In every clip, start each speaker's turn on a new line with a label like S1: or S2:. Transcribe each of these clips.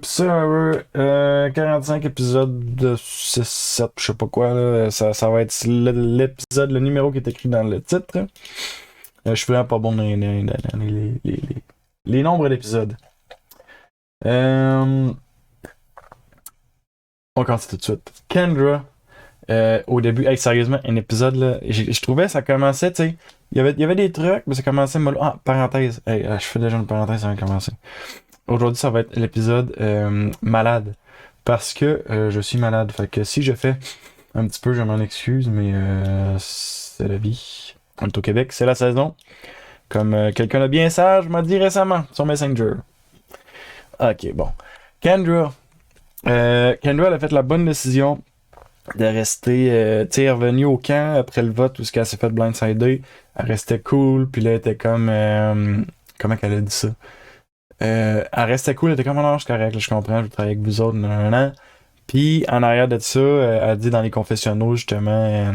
S1: Server 45 épisodes de 6, 7, je sais pas quoi, là. Ça va être l'épisode, le numéro qui est écrit dans le titre. Je suis vraiment pas bon dans les nombres d'épisodes. On commence tout de suite. Kendra, au début, hey, sérieusement, un épisode, là, je trouvais ça commençait, tu sais, il y avait des trucs, mais ça commençait mollo. Ah, parenthèse, hey, je fais déjà une parenthèse avant de commencer. Aujourd'hui, ça va être l'épisode malade. Parce que je suis malade. Fait que si je fais un petit peu, je m'en excuse, mais c'est la vie. On est au Québec, c'est la saison. Comme quelqu'un de bien sage m'a dit récemment sur Messenger. Ok, bon. Kendra. Kendra, elle a fait la bonne décision de rester, tu sais, elle est revenue au camp après le vote où ce qu'elle s'est fait blindsider. Elle restait cool, puis là, elle était comme, comment qu'elle a dit ça? Elle restait cool, elle était comme, oh non, je suis correct, là, je comprends, je vais travailler avec vous autres, nan. Puis, en arrière de ça, elle dit dans les confessionnaux, justement,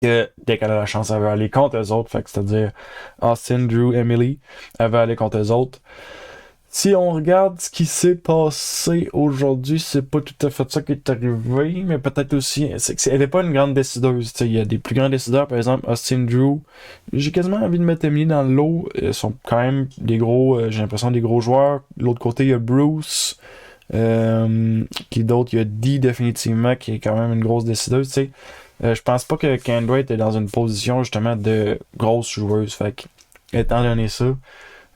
S1: que dès qu'elle a la chance, elle veut aller contre eux autres, fait que c'est-à-dire Austin, Drew, Emily, elle veut aller contre eux autres. Si on regarde ce qui s'est passé aujourd'hui, c'est pas tout à fait ça qui est arrivé, mais peut-être aussi, elle n'est pas une grande décideuse. Il y a des plus grands décideurs, par exemple Austin Drew. J'ai quasiment envie de mettre Emily dans le lot. Ils sont quand même des gros, j'ai l'impression des gros joueurs. De l'autre côté, il y a Bruce. Qui d'autre? Il y a Dee définitivement, qui est quand même une grosse décideuse. Je pense pas que Kendra était dans une position justement de grosse joueuse. Fait que, étant donné ça,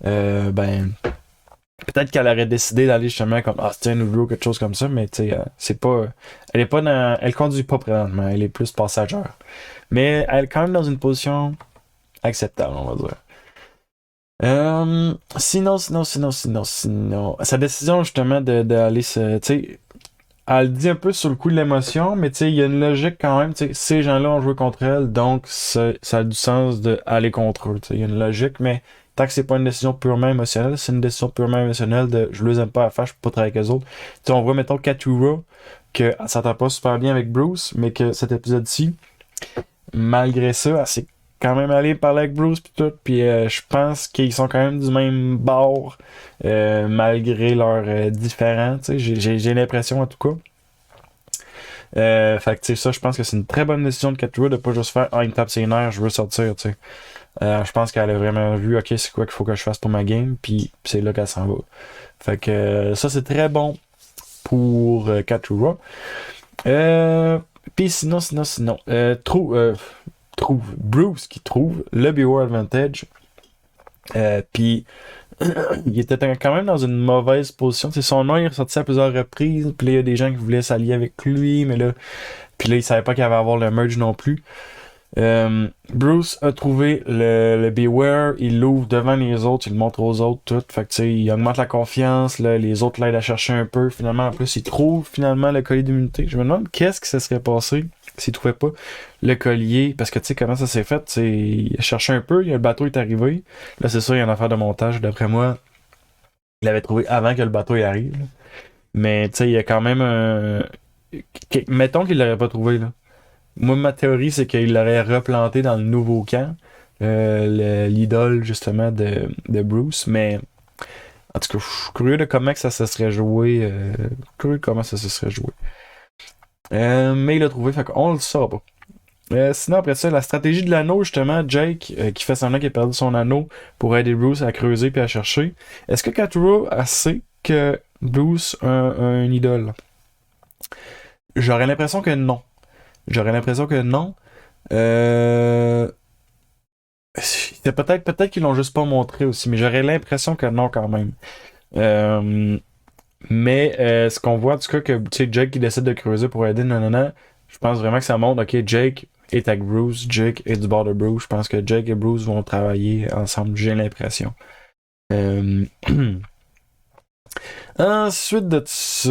S1: ben peut-être qu'elle aurait décidé d'aller justement comme Austin ou Drew, quelque chose comme ça, mais tu sais, c'est pas. Elle est pas dans. Elle conduit pas présentement, elle est plus passagère. Mais elle est quand même dans une position acceptable, on va dire. Sinon. Sa décision justement d'aller se. Tu sais, elle dit un peu sur le coup de l'émotion, mais tu sais, il y a une logique quand même. Tu sais, ces gens-là ont joué contre elle, donc ça a du sens d'aller contre eux. Tu sais, il y a une logique, mais tant que c'est pas une décision purement émotionnelle, c'est une décision purement émotionnelle de je les aime pas à faire, je peux pas travailler avec eux autres. Tu sais, on voit, mettons, Katura, qu'elle s'entend pas super bien avec Bruce, mais que cet épisode-ci, malgré ça, elle s'est quand même allée parler avec Bruce pis tout, puis je pense qu'ils sont quand même du même bord, malgré leurs différends, tu sais, j'ai l'impression en tout cas. Fait que, tu sais, ça, je pense que c'est une très bonne décision de Katura de pas juste faire ah, il me tape ses nerfs, je veux sortir, tu sais. Je pense qu'elle a vraiment vu, ok, c'est quoi qu'il faut que je fasse pour ma game, puis c'est là qu'elle s'en va. Fait que ça, c'est très bon pour Katura. Euh, Puis sinon, trouve Bruce qui trouve le Beware Advantage. Puis il était quand même dans une mauvaise position. C'est son nom il est ressorti à plusieurs reprises. Puis là, il y a des gens qui voulaient s'allier avec lui, mais là, puis là, il savait pas qu'il allait avoir le merge non plus. Bruce a trouvé le Beware, il l'ouvre devant les autres, il le montre aux autres, tout. Fait que tu sais, il augmente la confiance, là, les autres l'aident à chercher un peu. Finalement, en plus, il trouve finalement le collier d'immunité. Je me demande qu'est-ce qui se serait passé s'il trouvait pas le collier, parce que tu sais comment ça s'est fait, c'est il a cherché un peu, le bateau est arrivé. Là, c'est sûr, il y a une affaire de montage, d'après moi, il l'avait trouvé avant que le bateau y arrive. Mais tu sais, il y a quand même un. Mettons qu'il l'aurait pas trouvé, là. Moi, ma théorie, c'est qu'il l'aurait replanté dans le nouveau camp, l'idole justement de Bruce, mais en tout cas, je suis curieux de comment que ça se serait joué. Curieux de comment ça se serait joué. Mais il l'a trouvé, fait qu'on le saura pas. Sinon, après ça, la stratégie de l'anneau, justement, Jake, qui fait semblant qu'il a perdu son anneau pour aider Bruce à creuser puis à chercher. Est-ce que Katura sait que Bruce a un idole? J'aurais l'impression que non. J'aurais l'impression que non. Euh... C'est peut-être qu'ils l'ont juste pas montré aussi, mais j'aurais l'impression que non quand même. Euh, mais ce qu'on voit, en tout cas, que tu sais, Jake qui décide de creuser pour aider, nanana, je pense vraiment que ça montre, ok, Jake est avec Bruce, Jake est du bord de Bruce. Je pense que Jake et Bruce vont travailler ensemble, j'ai l'impression. Euh... Ensuite de ça,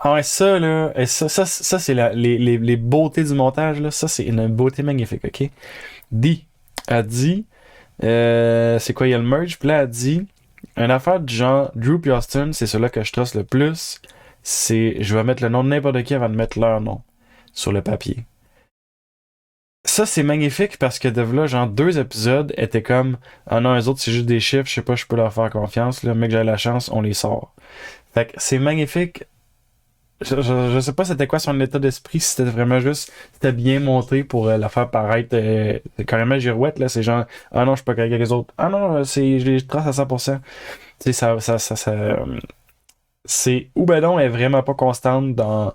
S1: ah ouais, ça là, ça c'est les beautés du montage là, ça c'est une beauté magnifique, ok? Dee a dit, c'est quoi, il y a le merge, puis là, elle dit, une affaire du genre, Drew et Austin, c'est ceux-là que je trace le plus, je vais mettre le nom de n'importe qui avant de mettre leur nom sur le papier. ça, c'est magnifique parce que de là, genre, 2 épisodes étaient comme, ah non, les autres, c'est juste des chiffres, je sais pas, je peux leur faire confiance, là, mec, j'ai la chance, on les sort. Fait que c'est magnifique. Je sais pas c'était quoi son état d'esprit, si c'était vraiment juste, c'était bien monté pour la faire paraître carrément girouette, là, c'est genre, ah non, je suis pas avec les autres. Ah non, je les trace à 100%. Tu sais, c'est, ou ben non, elle est vraiment pas constante dans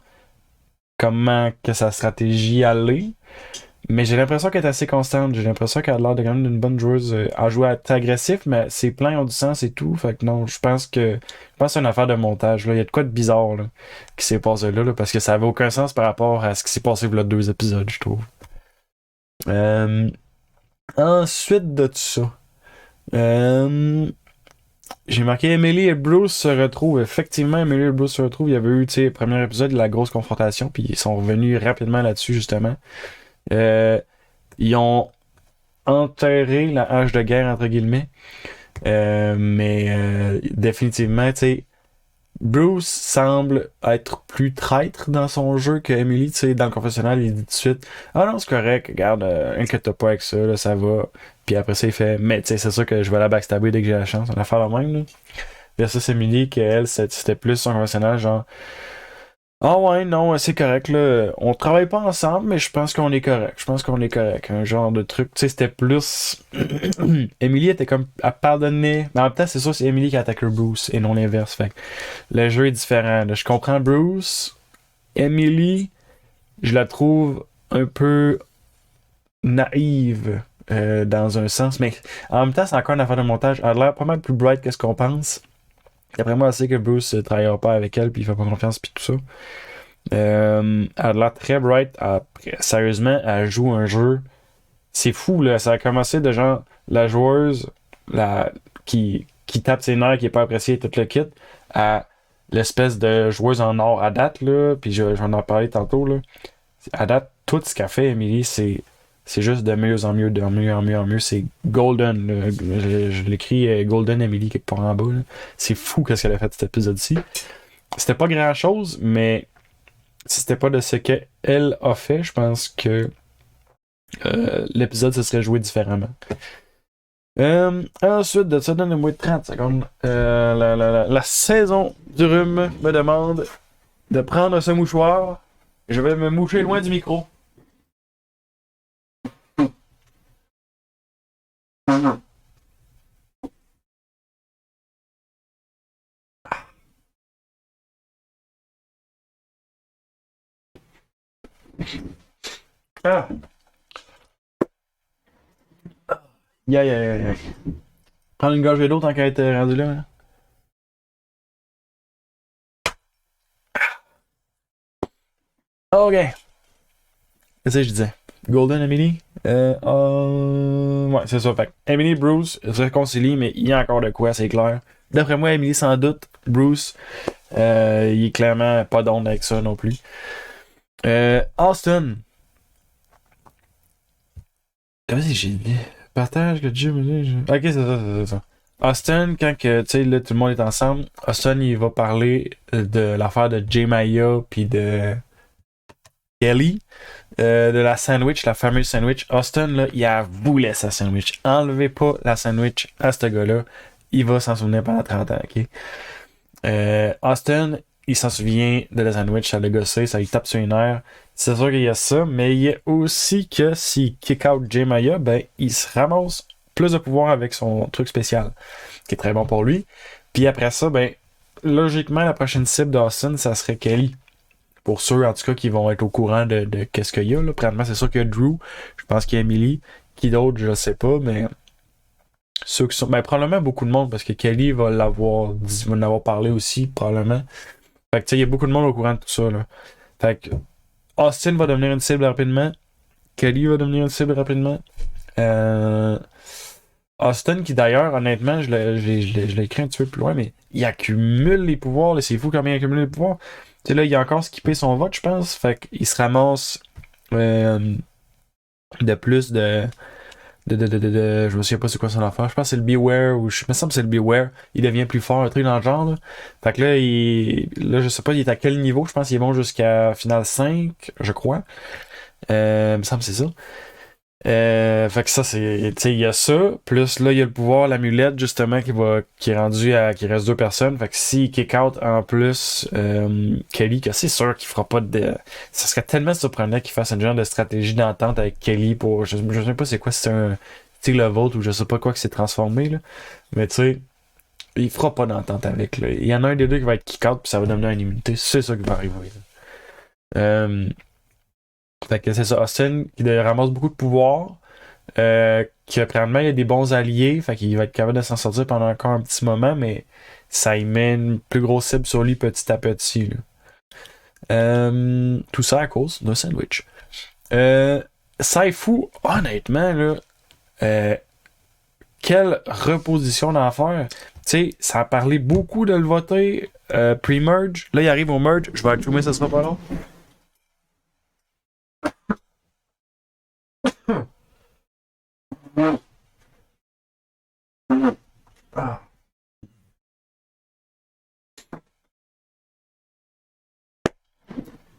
S1: comment que sa stratégie allait. Mais j'ai l'impression qu'elle est assez constante. J'ai l'impression qu'elle a l'air de quand même d'une bonne joueuse à jouer à être agressif, mais ses plans ont du sens et tout. Fait que non, je pense que c'est une affaire de montage. Là. Il y a de quoi de bizarre là, qui s'est passé là, parce que ça avait aucun sens par rapport à ce qui s'est passé là 2 épisodes, je trouve. Euh, ensuite de tout ça, euh, j'ai marqué Emily et Bruce se retrouvent. Effectivement, Emily et Bruce se retrouvent. Il y avait eu, tu sais, le premier épisode, la grosse confrontation, puis ils sont revenus rapidement là-dessus, justement. Euh, Ils ont enterré la hache de guerre, entre guillemets. Mais définitivement, tu sais, Bruce semble être plus traître dans son jeu que Emily. Tu sais, dans le confessionnal, il dit tout de suite, ah non, c'est correct, regarde, inquiète pas avec ça, là, ça va. Puis après ça, il fait, mais tu sais, c'est sûr que je vais la backstabber dès que j'ai la chance. On va faire la même, là. Versus Emily, qu'elle, c'était plus son confessionnal, genre, ah ouais, non, c'est correct, là. On travaille pas ensemble, mais je pense qu'on est correct. Je pense qu'on est correct. Un genre de truc. Tu sais, c'était plus. Emily était comme à pardonner. Mais en même temps, c'est sûr, c'est Emily qui attaque Bruce et non l'inverse. Fait que le jeu est différent. Là. Je comprends Bruce. Emily, je la trouve un peu naïve dans un sens. Mais en même temps, c'est encore une affaire de montage. Elle a l'air pas mal plus bright que ce qu'on pense. D'après moi, elle sait que Bruce ne travaillera pas avec elle, puis il fait pas confiance, puis tout ça. Elle a l'air très bright. Sérieusement, elle joue un jeu. C'est fou, là. Ça a commencé de genre la joueuse qui tape ses nerfs, qui est pas appréciée, tout le kit, à l'espèce de joueuse en or à date, là. Puis j'en ai parlé tantôt, là. À date, tout ce qu'a fait Emily, c'est juste de mieux en mieux, de mieux en mieux en mieux. C'est Golden, là. Je l'écris Golden Emily quelque part en bas, là. C'est fou qu'est-ce qu'elle a fait cet épisode-ci. C'était pas grand-chose, mais si c'était pas de ce qu'elle a fait, je pense que l'épisode se serait joué différemment. Ensuite de ça, donnez-moi 30 secondes. La saison du rhume me demande de prendre ce mouchoir. Je vais me moucher loin du micro. Ah! Yeah, yeah, yeah, yeah. Prendre une gorgée d'eau tant qu'à être rendu là. Hein. Ok. Qu'est-ce que je disais? Golden Emily? Ouais, c'est ça. Fait Emily et Bruce se réconcilient, mais il y a encore de quoi, c'est clair. D'après moi, Emily sans doute. Bruce, il est clairement pas d'onde avec ça non plus. Austin. Comment c'est que j'ai dit? Partage que Jim. Ok, c'est ça. Austin, quand que, tu sais, là, tout le monde est ensemble, Austin, il va parler de l'affaire de Jay Maya puis de Kelly, de la sandwich, la fameuse sandwich. Austin, là, il a voulu sa sandwich. Enlevez pas la sandwich à ce gars-là. Il va s'en souvenir pendant 30 ans, ok? Austin, il s'en souvient de la sandwich, ça l'a gossé, ça lui tape sur les nerfs. C'est sûr qu'il y a ça, mais il y a aussi que s'il kick out Jay Maya, ben, il se ramasse plus de pouvoir avec son truc spécial, qui est très bon pour lui. Puis après ça, ben, logiquement, la prochaine cible d'Austin, ça serait Kelly. Pour ceux, en tout cas, qui vont être au courant de qu'est-ce qu'il y a, là. Présentement, c'est sûr qu'il y a Drew, je pense qu'il y a Emily, qui d'autre, je sais pas, mais ceux qui sont, ben, probablement beaucoup de monde, parce que Kelly va en avoir parlé aussi, probablement. Fait que, tu sais, il y a beaucoup de monde au courant de tout ça, là. Fait que, Austin va devenir une cible rapidement. Kelly va devenir une cible rapidement. Austin, qui d'ailleurs, honnêtement, je l'ai écrit un petit peu plus loin, mais il accumule les pouvoirs. Là, c'est fou combien il accumule les pouvoirs. Tu sais, là, il a encore skippé son vote, je pense. Fait qu'il se ramasse de plus je me souviens pas c'est quoi son affaire. Je pense que c'est le Beware, ou je me semble que c'est le Beware. Il devient plus fort, un truc dans le genre. Là. Fait que là, je sais pas, il est à quel niveau. Je pense qu'il est bon jusqu'à finale 5, je crois. Il me semble que c'est ça. Fait que ça, c'est. Tu sais, il y a ça. Plus là, il y a le pouvoir, l'amulette, justement, qui est rendu à. Qui reste deux personnes. Fait que s'il kick out en plus Kelly, que c'est sûr qu'il fera pas de. Ça serait tellement surprenant qu'il fasse une genre de stratégie d'entente avec Kelly pour. Je sais pas c'est quoi, si c'est un. Tu sais, le vôtre ou je sais pas quoi qui s'est transformé, là. Mais tu sais, il fera pas d'entente avec, là. Il y en a un des deux qui va être kick out, puis ça va devenir une immunité. C'est ça qui va arriver, là. Fait que c'est ça. Austin qui ramasse beaucoup de pouvoir. Que probablement il y a des bons alliés, fait qu'il va être capable de s'en sortir pendant encore un petit moment, mais ça y met une plus grosse cible sur lui petit à petit. Là. Tout ça à cause d'un sandwich. Saifu, honnêtement, là, euh, quelle reposition d'en faire. Tu sais, ça a parlé beaucoup de le voter pre-merge. Là, il arrive au merge. Je vais allumer, ça sera pas long. Ah.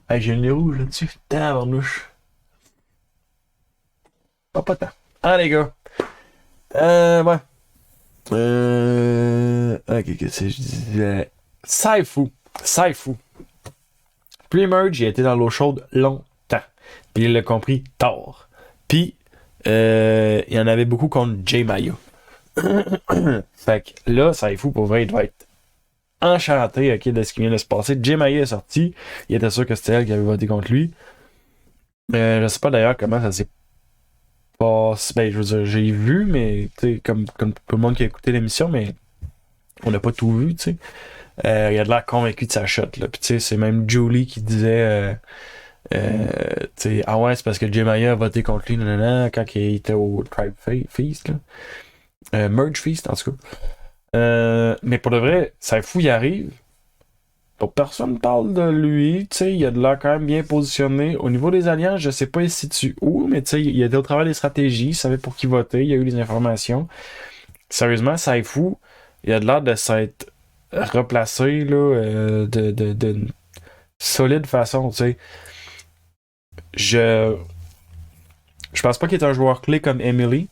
S1: Hey, j'ai le nez rouge là-dessus. Tabarnouche. Pas tant. Ah, les gars. Ouais. Ok, qu'est-ce que je disais? Saifu. Saifu. Pre-merge, il a été dans l'eau chaude longtemps. Puis il l'a compris tard. Puis, il y en avait beaucoup contre Jay Maya. Fait que là, Saifu, pour vrai, il doit être enchanté ok, de ce qui vient de se passer. Jay Maya est sorti. Il était sûr que c'était elle qui avait voté contre lui. Je sais pas d'ailleurs comment ça s'est passé. Ben, je veux dire, j'ai vu, mais tu sais, comme tout le monde qui a écouté l'émission, mais on n'a pas tout vu, tu sais. Il a de l'air convaincu de sa shot, là. Puis tu sais, c'est même Julie qui disait, tu sais, ah ouais, c'est parce que Jemaya a voté contre lui, nanana, quand il était au Tribe Feast, là. Merge Feast, en tout cas. Mais pour de vrai, ça fou, il arrive. Donc, personne parle de lui, tu sais, il a de l'air quand même bien positionné. Au niveau des alliances, je sais pas il se situe où, mais tu sais, il a été au travail des stratégies, il savait pour qui voter, il a eu les informations. Sérieusement, ça est fou. Il a de l'air de s'être replacé là, d'une solide façon, tu sais. Je, je pense pas qu'il est un joueur clé comme Emily.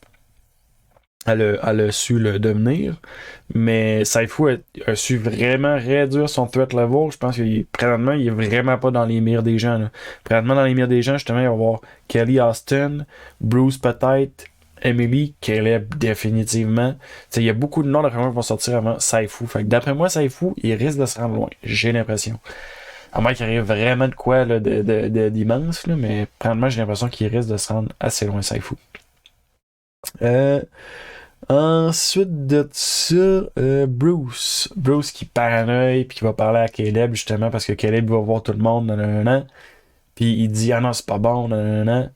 S1: Elle a su le devenir. Mais Saifu a su vraiment réduire son threat level. Je pense présentement, il est vraiment pas dans les mires des gens. Là. Présentement, dans les mires des gens, justement, il va y avoir Kelly Austin, Bruce peut-être, Emily, Caleb définitivement. T'sais, il y a beaucoup de noms d'après moi qui vont sortir avant Saifu. Fait que d'après moi, Saifu, il risque de se rendre loin. J'ai l'impression. À moins qu'il arrive vraiment de quoi là, d'immense, là, mais présentement, j'ai l'impression qu'il risque de se rendre assez loin, Saifu. Euh, Ensuite de ça, Bruce. Bruce qui paranoïe puis qui va parler à Caleb justement parce que Caleb va voir tout le monde, nanana. Puis il dit ah non, c'est pas bon, nanana.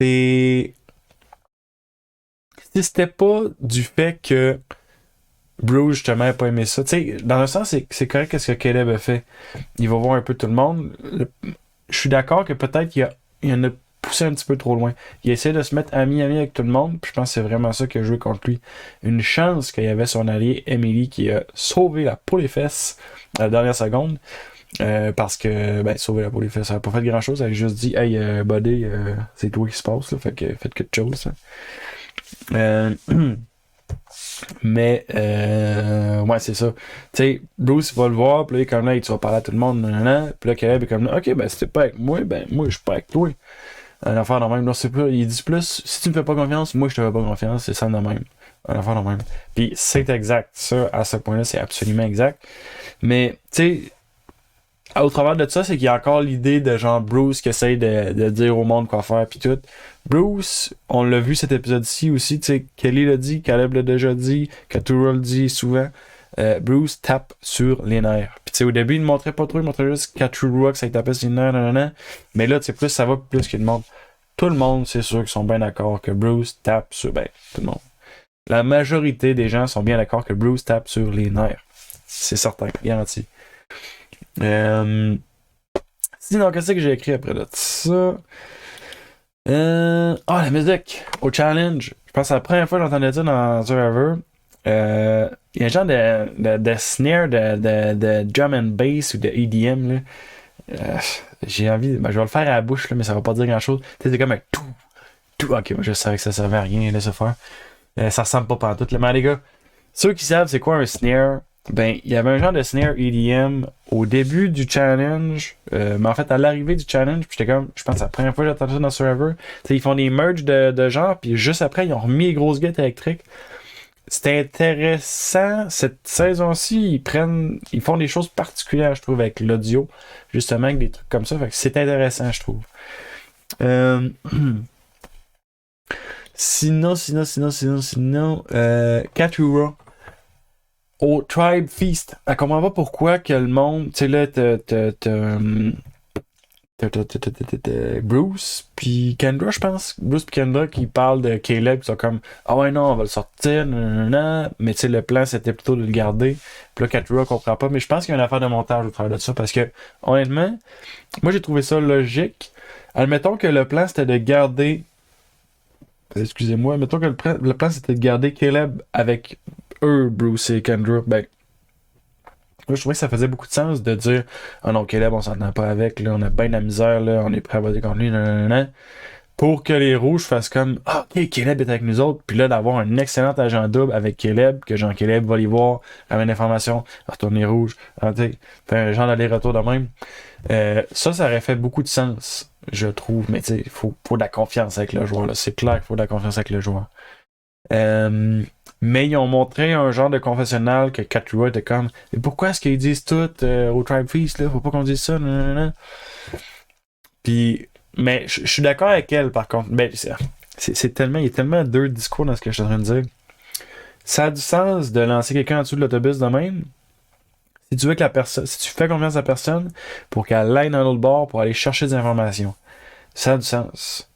S1: Et si c'était pas du fait que Bruce justement n'a pas aimé ça, tu sais, dans un sens, c'est correct ce que Caleb a fait. Il va voir un peu tout le monde. Je suis d'accord que peut-être il y en a poussé un petit peu trop loin. Il essaie de se mettre ami avec tout le monde, puis je pense que c'est vraiment ça qui a joué contre lui. Une chance qu'il y avait son allié Emily qui a sauvé la peau les fesses à la dernière seconde. Parce que, ben, sauver la peau les fesses, ça n'a pas fait grand chose. Elle a juste dit, hey, buddy, c'est toi qui se passe, là, fait que faites quelque chose. Hein. Euh, Mais, ouais, c'est ça. Tu sais, Bruce va le voir, puis là, il est comme là, tu vas parler à tout le monde, nanana. Puis là, Caleb est comme là, ok, ben, si t'es pas avec moi, ben, moi, je suis pas avec toi. Un affaire de même. Non, c'est pas, il dit plus, si tu me fais pas confiance, moi, je te fais pas confiance, c'est ça de même. Un affaire de même. Puis c'est exact. Ça, à ce point-là, c'est absolument exact. Mais, tu sais, au travers de ça, c'est qu'il y a encore l'idée de genre Bruce qui essaye de dire au monde quoi faire puis tout. Bruce, on l'a vu cet épisode-ci aussi, tu sais, Kelly l'a dit, Caleb l'a déjà dit, Katura le dit souvent. Bruce tape sur les nerfs. Puis tu sais, au début, il ne montrait pas trop, il montrait juste Katura que ça tapait sur les nerfs, nanana. Mais là, tu sais, plus ça va, plus qu'il montre. Tout le monde, c'est sûr qu'ils sont bien d'accord que Bruce tape sur. Ben, tout le monde. La majorité des gens sont bien d'accord que Bruce tape sur les nerfs. C'est certain, garanti. Sinon, qu'est-ce que j'ai écrit après de ça? La musique au challenge. Je pense que c'est la première fois que j'entendais ça dans Survivor. Il y a un genre de snare de drum and bass ou de EDM là, Euh, j'ai envie. Ben, je vais le faire à la bouche, là, mais ça va pas dire grand chose. Tu sais, c'est comme un tout. Tout. Ok, moi je savais que ça servait à rien, laisse faire. Ça ressemble pas pantoute, là. Mais les gars, ceux qui savent c'est quoi un snare, ben, il y avait un genre de snare EDM au début du challenge, mais en fait, à l'arrivée du challenge, puis j'étais comme, je pense que c'est la première fois que j'entends ça dans Survivor. Tu sais, ils font des merges de genre, puis juste après, ils ont remis les grosses guettes électriques. C'était intéressant. Cette saison-ci, ils font des choses particulières, je trouve, avec l'audio, justement, avec des trucs comme ça. Fait que c'est intéressant, je trouve. Euh... sinon, Katura au Tribe Feast. Elle comprend pas pourquoi que le monde, tu sais là, Bruce puis Kendra, je pense. Bruce puis Kendra qui parlent de Caleb, qui sont comme ah ouais non, on va le sortir, nanana. Mais tu sais, le plan c'était plutôt de le garder. Puis là, Katura comprend pas. Mais je pense qu'il y a une affaire de montage au travers de ça parce que honnêtement, moi j'ai trouvé ça logique. Admettons que le plan c'était de garder. Excusez-moi, admettons que le plan c'était de garder Caleb avec eux, Bruce et Kendra. Ben, moi, je trouvais que ça faisait beaucoup de sens de dire ah non, Caleb, on s'entend pas avec, là, on a bien de la misère, là, on est prêt à voter contre lui, nanana. Pour que les rouges fassent comme ah, ok, Caleb est avec nous autres, puis là, d'avoir un excellent agent double avec Caleb, que Jean-Caleb va les voir, ramène l'information, retourne les rouges, fait un genre d'aller-retour de même. Ça aurait fait beaucoup de sens, je trouve, mais tu sais, faut de la confiance avec le joueur, là. C'est clair qu'il faut de la confiance avec le joueur. Euh, mais ils ont montré un genre de confessionnal que Katura était comme mais pourquoi est-ce qu'ils disent tout au Tribe Feast là? Faut pas qu'on dise ça, nanana. Puis, mais je suis d'accord avec elle par contre. Ben, c'est tellement, il y a tellement deux discours dans ce que je suis en train de dire. Ça a du sens de lancer quelqu'un en dessous de l'autobus de même. Si tu veux que la personne, si tu fais confiance à la personne pour qu'elle aille dans l'autre bord pour aller chercher des informations, ça a du sens.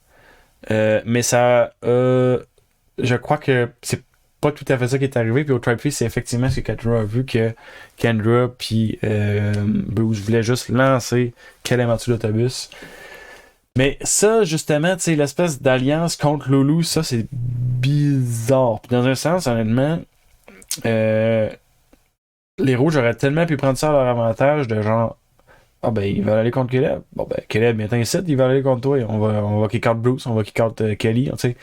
S1: Mais ça, je crois que c'est pas tout à fait ça qui est arrivé. Puis au Tribe Feast, c'est effectivement ce que Kendra a vu que Kendra puis Bruce voulaient juste lancer Caleb en dessous de l'autobus. Mais ça, justement, tu sais, l'espèce d'alliance contre Loulou, ça, c'est bizarre. Puis dans un sens, honnêtement, euh, les Rouges auraient tellement pu prendre ça à leur avantage de genre ah ben il va aller contre Caleb. Bon ben Caleb est ici, il va aller contre toi. On va kick out Bruce, on va kick out Kelly, tu sais.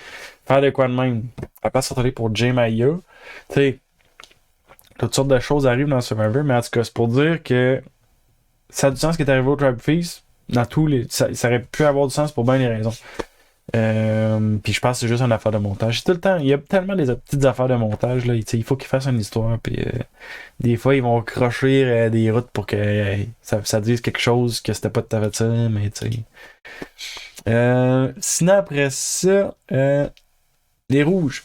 S1: Faire de quoi de même. À pas se retourner pour Jay Maya. Tu sais, toutes sortes de choses arrivent dans Survivor, mais en tout cas, c'est pour dire que ça a du sens ce qui est arrivé au Tribe Feast. Dans tous les. Ça aurait pu avoir du sens pour bien des raisons. Puis je pense que c'est juste une affaire de montage. C'est tout le temps, il y a tellement des petites affaires de montage, là. Il faut qu'ils fassent une histoire. Puis des fois, ils vont crocher des routes pour que ça dise quelque chose que c'était pas tout à fait ça, mais tu sais. Sinon, après ça, les rouges.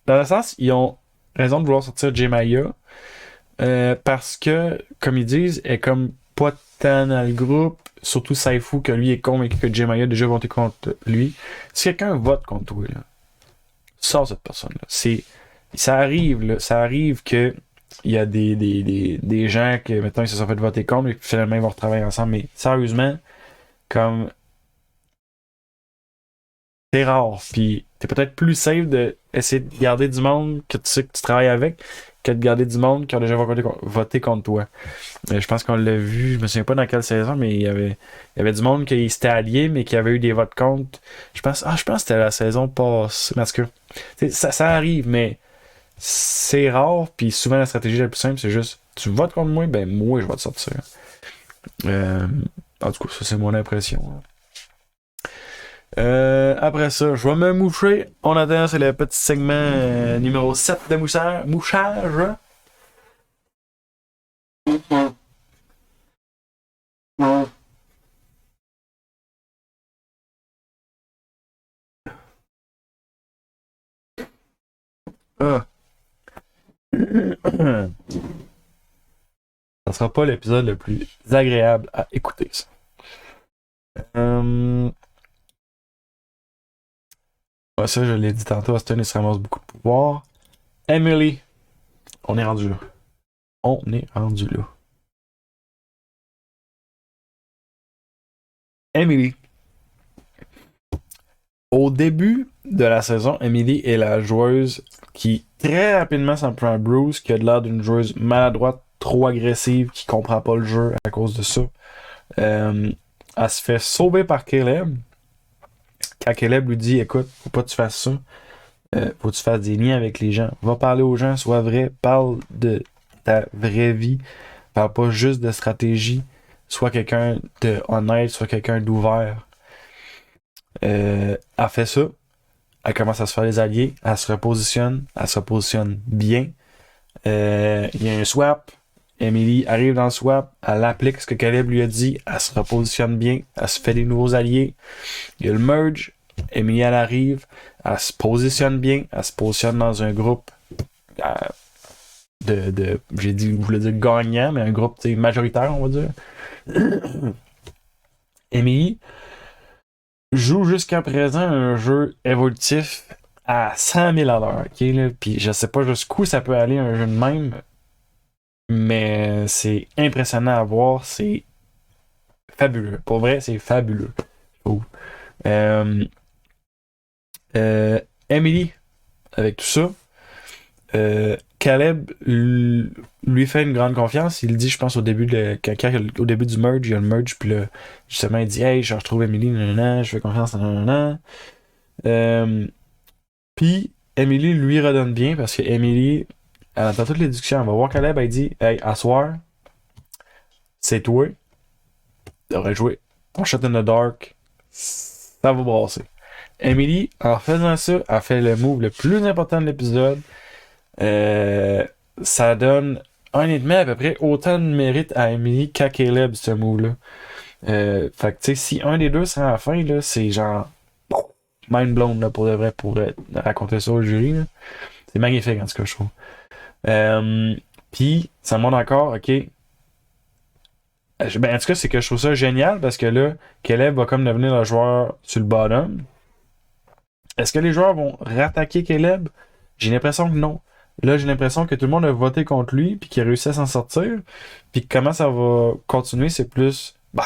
S1: Dans le sens, ils ont raison de vouloir sortir Jemaya. Parce que, comme ils disent, elle est comme pas tant dans le groupe. Surtout Saifu, que lui est convaincu que Jemaya a déjà voté contre lui. Si quelqu'un vote contre toi, là, sors cette personne-là. Ça arrive, là. Ça arrive que il y a des gens que, maintenant, ils se sont fait voter contre et que finalement, ils vont retravailler ensemble. Mais sérieusement, comme c'est rare. Puis t'es peut-être plus safe de essayer de garder du monde que tu sais que tu travailles avec que de garder du monde qui a déjà voté contre toi. Je pense qu'on l'a vu, je me souviens pas dans quelle saison, mais il y avait du monde qui s'était allié, mais qui avait eu des votes contre. Je pense que c'était la saison passée. Mais en tout cas, ça arrive, mais c'est rare, puis souvent la stratégie la plus simple, c'est juste tu votes contre moi, ben moi je vais te sortir. En tout cas, ça c'est mon impression. Après ça, je vais me moucher. On attend, c'est le petit segment numéro 7 de mouchage. Ah. Ça sera pas l'épisode le plus agréable à écouter, ça. Ça, je l'ai dit tantôt, Austin, il se ramasse beaucoup de pouvoir. Emily. On est rendu là. On est rendu là. Emily. Au début de la saison, Emily est la joueuse qui très rapidement s'en prend à Bruce, qui a l'air d'une joueuse maladroite, trop agressive, qui comprend pas le jeu à cause de ça. Elle se fait sauver par Caleb. Quand Caleb lui dit, écoute, faut pas que tu fasses ça. Faut que tu fasses des liens avec les gens. Va parler aux gens, sois vrai, parle de ta vraie vie. Parle pas juste de stratégie. Sois quelqu'un de honnête, sois quelqu'un d'ouvert. Elle fait ça. Elle commence à se faire des alliés. Elle se repositionne. Elle se repositionne bien. Il y a un swap. Emily arrive dans le swap. Elle applique ce que Caleb lui a dit. Elle se repositionne bien. Elle se fait des nouveaux alliés. Il y a le merge. Emily, elle arrive. Elle se positionne bien. Elle se positionne dans un groupe je voulais dire gagnant, mais un groupe majoritaire, on va dire. Emily joue jusqu'à présent un jeu évolutif à 100 000 à l'heure. Okay, là? Puis je sais pas jusqu'où ça peut aller un jeu de même, mais c'est impressionnant à voir. C'est fabuleux. Pour vrai, c'est fabuleux. Oh. Emily, avec tout ça, Caleb lui fait une grande confiance. Il dit, je pense, au début au début du merge, il y a le merge, puis là, justement, il dit, hey, je retrouve Emily, nanana, je fais confiance, nanana. Puis, Emily lui redonne bien parce que Emily, elle entend toutes les discussions. Elle va voir Caleb, elle dit, hey, à soir, c'est toi, t'aurais joué ton shot in the dark, ça va brasser. Emily, en faisant ça, a fait le move le plus important de l'épisode. Ça donne honnêtement à peu près autant de mérite à Emily qu'à Caleb, ce move-là. Fait que tu sais, si un des deux sera à la fin, là, c'est genre mind blown là, pour de vrai pour raconter ça au jury. Là. C'est magnifique en tout cas, je trouve. Puis, ça me montre encore, ok. Ben, en tout cas, c'est que je trouve ça génial parce que là, Caleb va comme devenir le joueur sur le bottom. Est-ce que les joueurs vont rattaquer Caleb? J'ai l'impression que non. Là, j'ai l'impression que tout le monde a voté contre lui, puis qu'il a réussi à s'en sortir. Puis comment ça va continuer, c'est plus... Bah,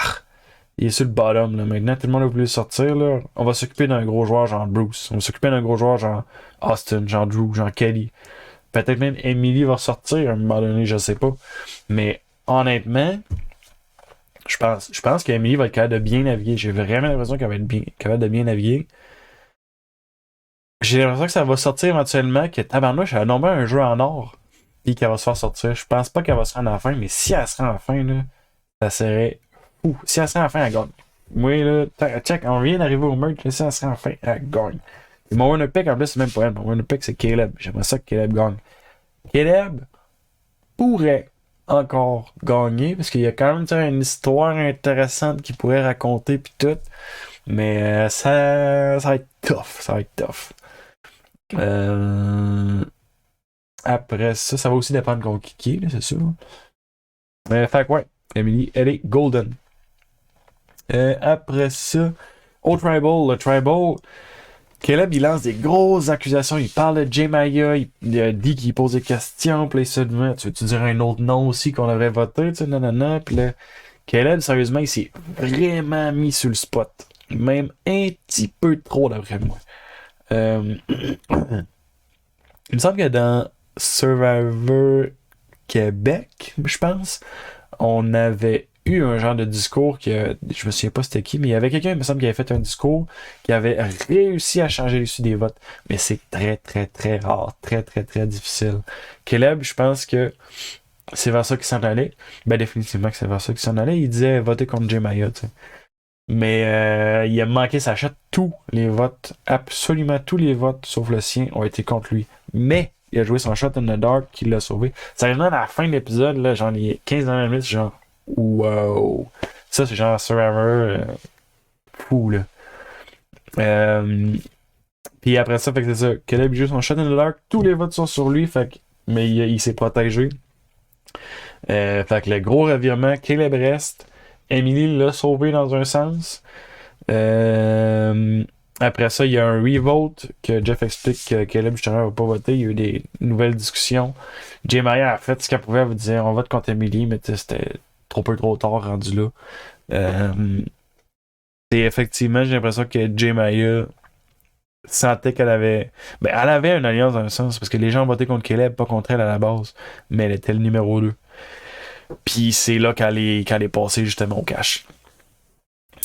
S1: il est sur le bottom, là. Maintenant, tout le monde a voulu sortir, là. On va s'occuper d'un gros joueur genre Bruce. On va s'occuper d'un gros joueur genre Austin, genre Drew, genre Kelly. Peut-être même Emily va sortir à un moment donné, je sais pas. Mais honnêtement, je pense qu'Emily va être capable de bien naviguer. J'ai vraiment l'impression qu'elle va être capable de bien naviguer. J'ai l'impression que ça va sortir éventuellement, que tabarnouche, elle a nommé un jeu en or, puis qu'elle va se faire sortir. Je pense pas qu'elle va se rendre à la fin, mais si elle se rend à la fin, là, ça serait fou. Si elle se rend à la fin, elle gagne. Moi, là, check, on vient d'arriver au merge, si elle se rend à la fin, elle gagne. Et mon winner pick, en plus, c'est même pas elle. Mon winner pick, c'est Caleb. J'aimerais ça que Caleb gagne. Caleb pourrait encore gagner, parce qu'il y a quand même une histoire intéressante qu'il pourrait raconter, puis tout. Mais ça va être tough. Ça va être tough. Après ça, ça va aussi dépendre contre qui, là, c'est sûr. Mais fait que ouais, Emily, elle est golden. Après ça, au Tribal, le Tribal, Caleb, il lance des grosses accusations. Il parle de Jemaya, il dit qu'il pose des questions, puis là, il se demande, tu veux-tu dire un autre nom aussi qu'on devrait voter, tu sais, nanana, puis là, Caleb, sérieusement, il s'est vraiment mis sur le spot. Même un petit peu trop, d'après moi. Il me semble que dans Survivor Québec, je pense, on avait eu un genre de discours je me souviens pas c'était qui, mais il y avait quelqu'un, il me semble, qui avait fait un discours qui avait réussi à changer l'issue des votes. Mais c'est très, très, très rare, très, très, très difficile. Caleb, je pense que c'est vers ça qu'il s'en allait. Ben, définitivement que c'est vers ça qu'il s'en allait. Il disait voter contre Jemaya, tu sais. Mais il a manqué sa shot. Tous les votes, absolument tous les votes, sauf le sien, ont été contre lui. Mais il a joué son shot in the dark qui l'a sauvé. Ça arrive à la fin de l'épisode, là, genre les 15 dernières minutes, genre wow. Ça, c'est genre Survivor fou, là. Puis après ça, fait que c'est ça. Caleb joue son shot in the dark, tous les votes sont sur lui, fait que, mais il s'est protégé. Fait que le gros revirement, Caleb reste. Emily l'a sauvé dans un sens. Après ça, il y a un revote que Jeff explique que Caleb justement va pas voter. Il y a eu des nouvelles discussions. Jemaya a fait ce qu'elle pouvait, elle vous dire on vote contre Emily, mais c'était trop tard rendu là. Et effectivement, j'ai l'impression que Jemaya sentait qu'elle avait. Ben, elle avait une alliance dans un sens, parce que les gens ont voté contre Caleb, pas contre elle à la base. Mais elle était le numéro 2. Puis c'est là qu'elle est passée justement au cash.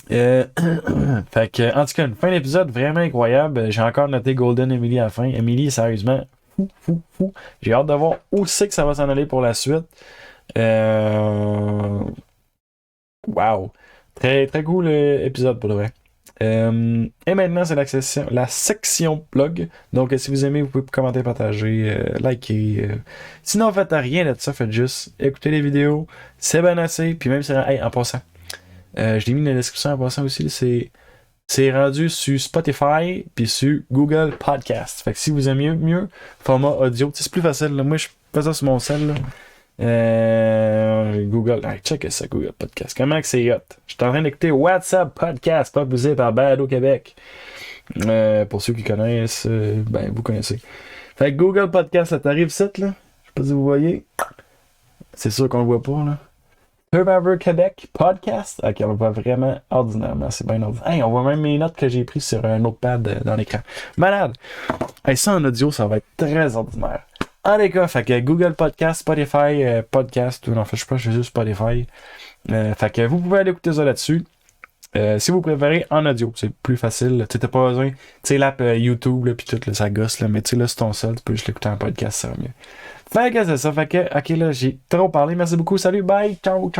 S1: Fait que, en tout cas, une fin d'épisode vraiment incroyable. J'ai encore noté Golden Emily à la fin. Emily, sérieusement, fou. J'ai hâte de voir où c'est que ça va s'en aller pour la suite. Euh... Wow. Très, très cool épisode pour le vrai. Et maintenant, c'est la section blog. Donc, si vous aimez, vous pouvez commenter, partager, liker. Sinon, faites rien de ça. Faites juste écouter les vidéos. C'est bien assez. Puis même, hey, en passant, je l'ai mis dans la description en passant aussi. C'est rendu sur Spotify puis sur Google Podcast. Fait que si vous aimez mieux format audio, c'est plus facile. Là. Moi, je fais ça sur mon cell. Là. Google. Hey, check ça, Google Podcast. Comment que c'est hot? Je suis en train d'écouter WhatsApp Podcast, proposé par Balado Québec. Pour ceux qui connaissent, ben, vous connaissez. Fait que Google Podcast, ça t'arrive ici, là. Je sais pas si vous voyez. C'est sûr qu'on le voit pas, là. Survivor Québec Podcast. Ok, on le voit vraiment ordinairement. C'est bien ordinaire. Hey, on voit même mes notes que j'ai prises sur un autre pad dans l'écran. Malade! Hey, ça en audio, ça va être très ordinaire. En les cas, fait que Google Podcast, Spotify, Podcast, en fait, je sais pas, je fais juste Spotify. Fait que vous pouvez aller écouter ça là-dessus. Si vous préférez en audio, c'est plus facile. Tu t'as pas besoin. Tu sais, l'app YouTube, là, pis tout, là, ça gosse, là. Mais tu sais, là, c'est ton seul, tu peux juste l'écouter en podcast, ça va mieux. Fait que c'est ça. Fait que, ok, là, j'ai trop parlé. Merci beaucoup. Salut, bye. Ciao.